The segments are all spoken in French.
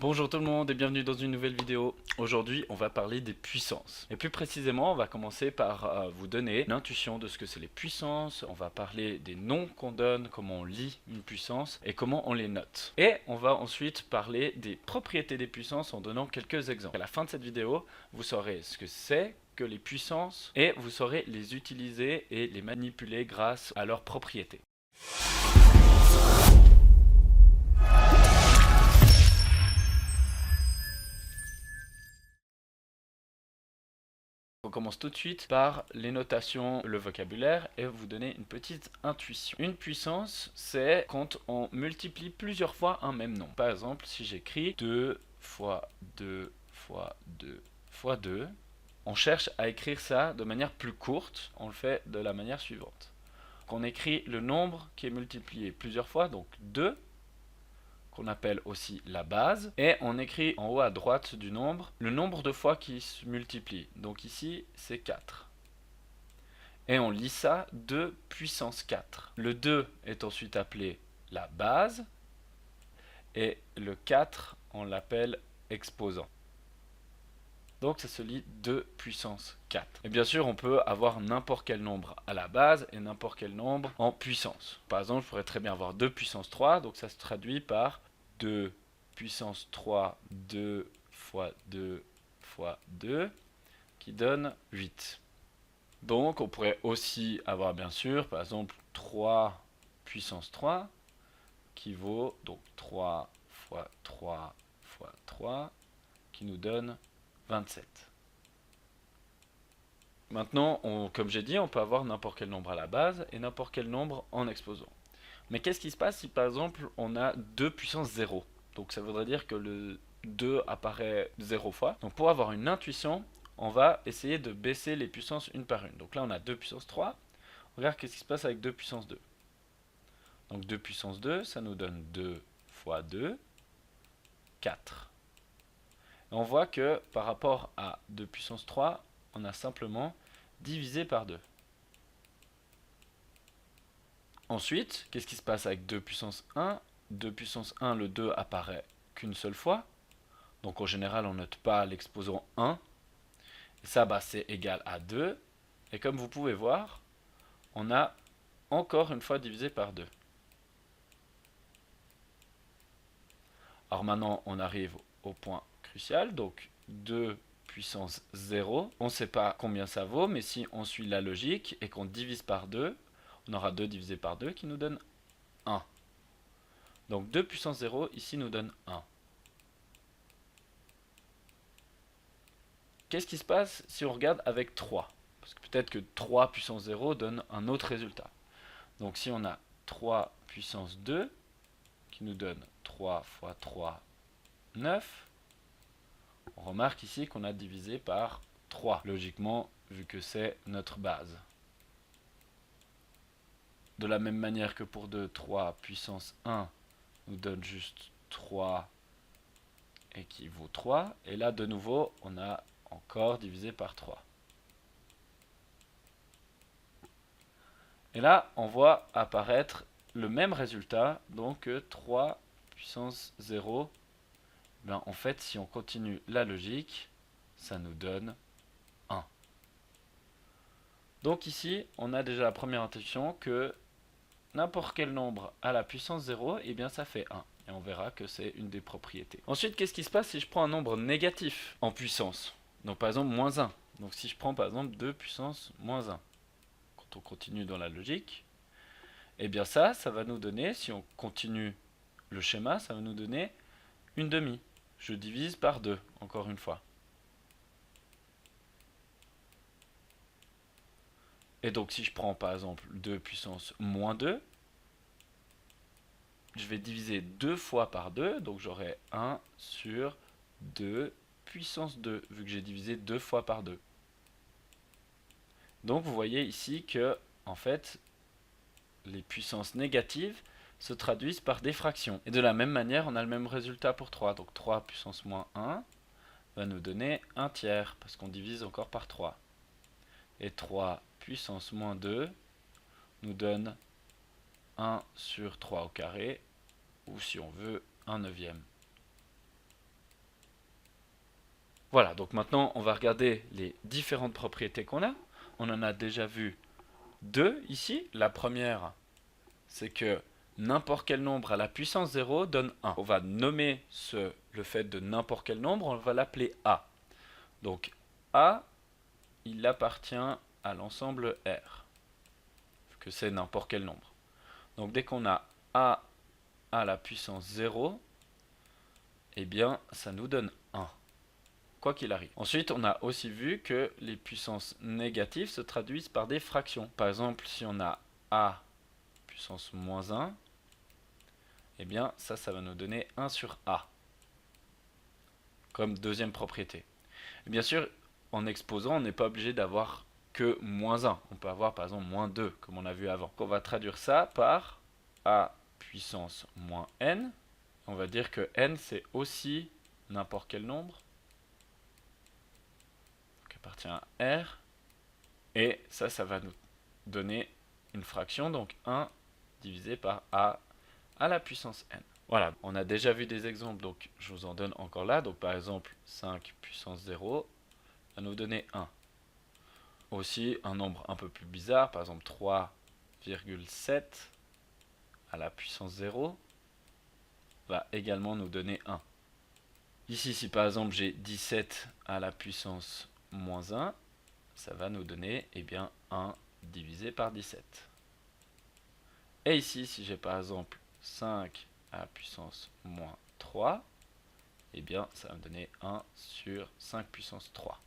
Bonjour tout le monde et bienvenue dans une nouvelle vidéo. Aujourd'hui on va parler des puissances. Et plus précisément on va commencer par vous donner l'intuition de ce que c'est les puissances. On va parler des noms qu'on donne, comment on lit une puissance et comment on les note. Et on va ensuite parler des propriétés des puissances en donnant quelques exemples. À la fin de cette vidéo vous saurez ce que c'est que les puissances et vous saurez les utiliser et les manipuler grâce à leurs propriétés. On commence tout de suite par les notations, le vocabulaire et vous donner une petite intuition. Une puissance, c'est quand on multiplie plusieurs fois un même nombre. Par exemple, si j'écris 2 fois 2 fois 2 fois 2, on cherche à écrire ça de manière plus courte. On le fait de la manière suivante. On écrit le nombre qui est multiplié plusieurs fois, donc 2, qu'on appelle aussi la base, et on écrit en haut à droite du nombre le nombre de fois qui se multiplie. Donc ici c'est 4. Et on lit ça 2 puissance 4. Le 2 est ensuite appelé la base, et le 4 on l'appelle exposant. Donc ça se lit 2 puissance 4. Et bien sûr on peut avoir n'importe quel nombre à la base et n'importe quel nombre en puissance. Par exemple je pourrais très bien avoir 2 puissance 3, donc ça se traduit par 2 puissance 3, 2 fois 2 fois 2, qui donne 8. Donc on pourrait aussi avoir bien sûr, par exemple, 3 puissance 3, qui vaut donc 3 fois 3 fois 3, qui nous donne 27. Maintenant, comme j'ai dit, on peut avoir n'importe quel nombre à la base et n'importe quel nombre en exposant. Mais qu'est-ce qui se passe si par exemple on a 2 puissance 0? Donc ça voudrait dire que le 2 apparaît 0 fois. Donc pour avoir une intuition, on va essayer de baisser les puissances une par une. Donc là on a 2 puissance 3. Regarde qu'est-ce qui se passe avec 2 puissance 2. Donc 2 puissance 2, ça nous donne 2 fois 2, 4. Et on voit que par rapport à 2 puissance 3, on a simplement divisé par 2. Ensuite, qu'est-ce qui se passe avec 2 puissance 1? 2 puissance 1, le 2 apparaît qu'une seule fois. Donc en général, on note pas l'exposant 1. Et ça, c'est égal à 2. Et comme vous pouvez voir, on a encore une fois divisé par 2. Alors maintenant, on arrive au point crucial. Donc 2 puissance 0. On ne sait pas combien ça vaut, mais si on suit la logique et qu'on divise par 2, on aura 2 divisé par 2 qui nous donne 1. Donc 2 puissance 0 ici nous donne 1. Qu'est-ce qui se passe si on regarde avec 3? Parce que peut-être que 3 puissance 0 donne un autre résultat. Donc si on a 3 puissance 2 qui nous donne 3 fois 3, 9, on remarque ici qu'on a divisé par 3, logiquement, vu que c'est notre base. De la même manière que pour 2, 3 puissance 1 nous donne juste 3 et qui vaut 3. Et là, de nouveau, on a encore divisé par 3. Et là, on voit apparaître le même résultat, donc 3 puissance 0. Ben, en fait, si on continue la logique, ça nous donne 1. Donc ici, on a déjà la première intuition que n'importe quel nombre à la puissance 0, eh bien ça fait 1. Et on verra que c'est une des propriétés. Ensuite, qu'est-ce qui se passe si je prends un nombre négatif en puissance? Donc par exemple, moins 1. Donc si je prends par exemple 2 puissance moins 1. Quand on continue dans la logique, eh bien ça va nous donner, si on continue le schéma, ça va nous donner une demi. Je divise par 2, encore une fois. Et donc si je prends par exemple 2 puissance moins 2, je vais diviser 2 fois par 2, donc j'aurai 1 sur 2 puissance 2, vu que j'ai divisé 2 fois par 2. Donc vous voyez ici que, en fait, les puissances négatives se traduisent par des fractions. Et de la même manière, on a le même résultat pour 3. Donc 3 puissance moins 1 va nous donner 1 tiers, parce qu'on divise encore par 3. Et 3 puissance moins 2 nous donne 1 sur 3 au carré, ou si on veut, 1 neuvième. Voilà, donc maintenant on va regarder les différentes propriétés qu'on a. On en a déjà vu deux ici. La première, c'est que n'importe quel nombre à la puissance 0 donne 1. On va nommer le fait de n'importe quel nombre, on va l'appeler A. Donc A, il appartient à l'ensemble R, vu que c'est n'importe quel nombre. Donc dès qu'on a A à la puissance 0, eh bien ça nous donne 1, quoi qu'il arrive. Ensuite, on a aussi vu que les puissances négatives se traduisent par des fractions. Par exemple, si on a A puissance moins 1, eh bien ça va nous donner 1 sur A, comme deuxième propriété. Et bien sûr, en exposant, on n'est pas obligé d'avoir que moins 1. On peut avoir par exemple moins 2, comme on a vu avant. On va traduire ça par A puissance moins n. On va dire que n, c'est aussi n'importe quel nombre qui appartient à R. Et ça va nous donner une fraction, donc 1 divisé par A à la puissance n. Voilà, on a déjà vu des exemples, donc je vous en donne encore là. Donc par exemple, 5 puissance 0 va nous donner 1. Aussi, un nombre un peu plus bizarre, par exemple 3,7 à la puissance 0 va également nous donner 1. Ici, si par exemple j'ai 17 à la puissance moins 1, ça va nous donner eh bien, 1 divisé par 17. Et ici, si j'ai par exemple 5 à la puissance moins 3, eh bien, ça va me donner 1 sur 5 puissance 3.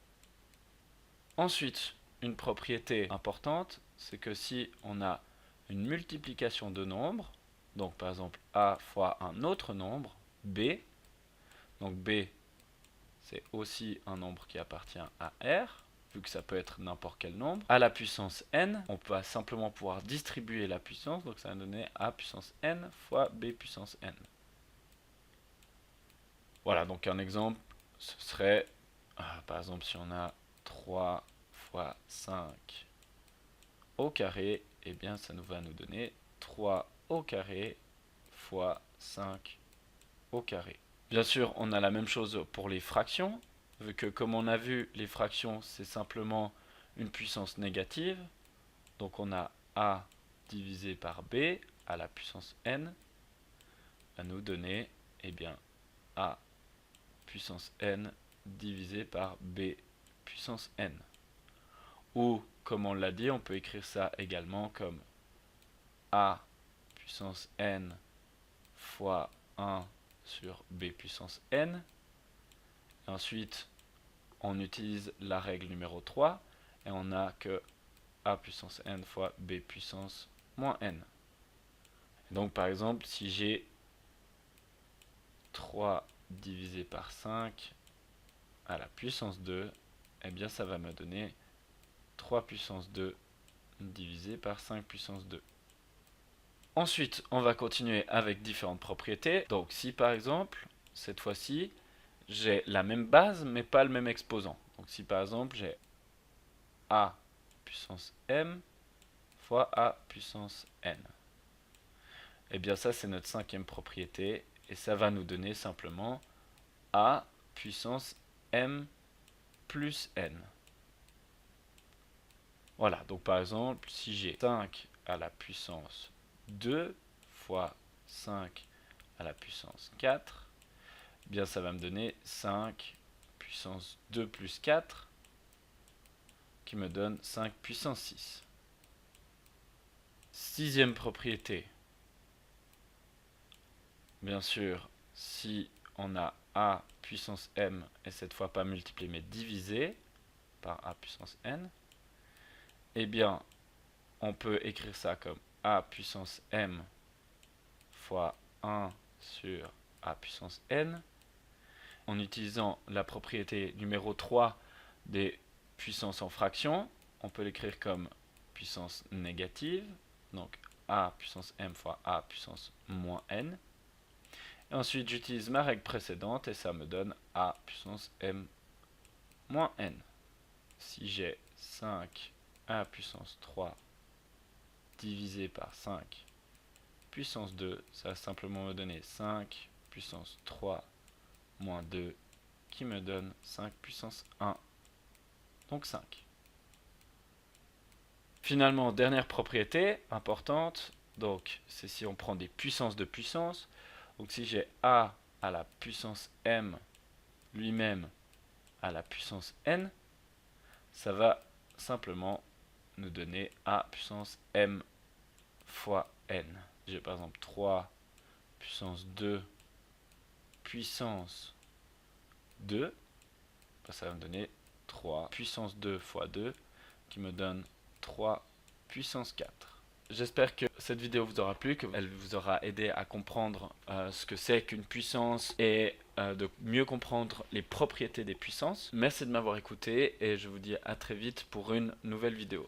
Ensuite, une propriété importante, c'est que si on a une multiplication de nombres, donc par exemple A fois un autre nombre, B, donc B, c'est aussi un nombre qui appartient à R, vu que ça peut être n'importe quel nombre. À la puissance n, on va simplement pouvoir distribuer la puissance, donc ça va donner A puissance n fois B puissance n. Voilà, donc un exemple, ce serait, par exemple, si on a 3 fois 5 au carré, eh bien ça va nous donner 3 au carré fois 5 au carré. Bien sûr, on a la même chose pour les fractions, vu que comme on a vu, les fractions, c'est simplement une puissance négative. Donc on a A divisé par B à la puissance n va nous donner eh bien, A puissance n divisé par B puissance n. Ou, comme on l'a dit, on peut écrire ça également comme A puissance n fois 1 sur B puissance n. Et ensuite, on utilise la règle numéro 3 et on a que A puissance n fois B puissance moins n. Et donc par exemple, si j'ai 3 divisé par 5 à la puissance 2, eh bien ça va me donner 3 puissance 2 divisé par 5 puissance 2. Ensuite, on va continuer avec différentes propriétés. Donc si par exemple, cette fois-ci, j'ai la même base mais pas le même exposant. Donc si par exemple j'ai A puissance m fois A puissance n. Et bien ça c'est notre cinquième propriété et ça va nous donner simplement A puissance m plus n. Voilà, donc par exemple si j'ai 5 à la puissance 2 fois 5 à la puissance 4, eh bien ça va me donner 5 puissance 2 plus 4 qui me donne 5 puissance 6. Sixième propriété. Bien sûr, si on a A puissance m, et cette fois pas multiplié mais divisé par A puissance n, eh bien, on peut écrire ça comme A puissance m fois 1 sur A puissance n, en utilisant la propriété numéro 3 des puissances en fraction, on peut l'écrire comme puissance négative, donc A puissance m fois A puissance moins n. Et ensuite, j'utilise ma règle précédente et ça me donne A puissance m moins n. Si j'ai 5 A puissance 3 divisé par 5 puissance 2, ça va simplement me donner 5 puissance 3 moins 2 qui me donne 5 puissance 1, donc 5. Finalement, dernière propriété importante, donc c'est si on prend des puissances de puissance. Donc si j'ai a à la puissance m lui-même à la puissance n, ça va simplement nous donner a puissance m fois n. J'ai par exemple 3 puissance 2 puissance 2, ça va me donner 3 puissance 2 fois 2 qui me donne 3 puissance 4. J'espère que cette vidéo vous aura plu, qu'elle vous aura aidé à comprendre ce que c'est qu'une puissance et de mieux comprendre les propriétés des puissances. Merci de m'avoir écouté et je vous dis à très vite pour une nouvelle vidéo.